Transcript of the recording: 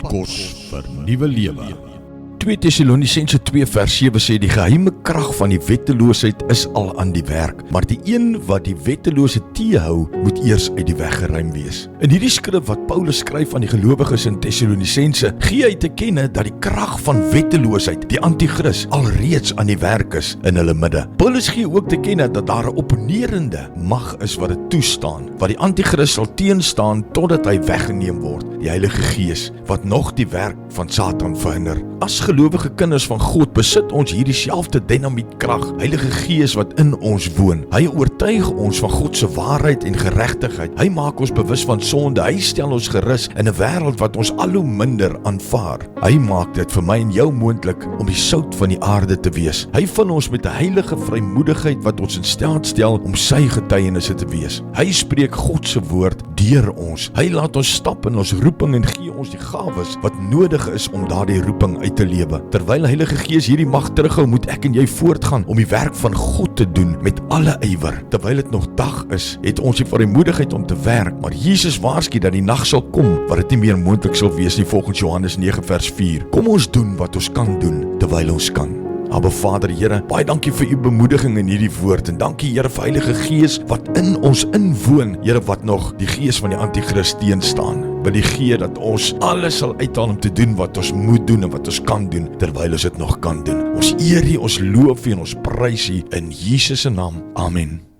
Padkos vir nuwe lewe. 2 Tessalonisense 2 vers 7 sê die geheime krag van die wetteloosheid is al aan die werk, maar die een wat die wettelose teehou, moet eers uit die weg geruim wees. In hierdie skrif wat Paulus skryf aan die gelowiges in Tessalonisense, gee hy te kenne dat die krag van wetteloosheid, die anti-kris, alreeds aan die werk is in hulle midde. Paulus gee ook te kenne dat daar 'n opponerende mag is wat dit toestaan, wat die anti-kris sal teenstaan totdat hy weggeneem word, die Heilige Gees, wat nog die werk van Satan verhinder. As gelowige kinders van God besit ons hierdie selfde dinamietkrag, Heilige Gees wat in ons woon. Hy oortuig ons van God se waarheid en geregtigheid. Hy maak ons bewus van sonde. Hy stel ons gerus in 'n wêreld wat ons al hoe minder aanvaar. Hy maak dit vir my en jou moontlik om die sout van die aarde te wees. Hy vul ons met 'n heilige vrymoedigheid wat ons in staat stel om sy getuienisse te wees. Hy spreek God se woord deur ons. Hy laat ons stap in ons roeping en gee ons die gawes wat nodig is om daardie roeping uit te lewe. Terwyl Heilige Gees hierdie mag terughou, moet ek en jy voortgaan om die werk van God te doen met alle ywer. Terwyl dit nog dag is, het ons die vrymoedigheid om te werk, maar Jesus waarsku dat die nag sal kom wat dit nie meer moontlik sal wees nie, volgens Johannes 9 vers 4. Kom ons doen wat ons kan doen terwyl ons kan. Aba Vader, Here, baie dankie vir u bemoediging in hierdie woord en dankie Here vir Heilige Gees wat in ons inwoon, Here, wat nog die gees van die anti-kris teenstaan. Wil U gee dat ons alles sal uithaal om te doen wat ons moet doen en wat ons kan doen terwyl ons dit nog kan doen. Ons eer U, ons loof U en ons prys U in Jesus se naam. Amen.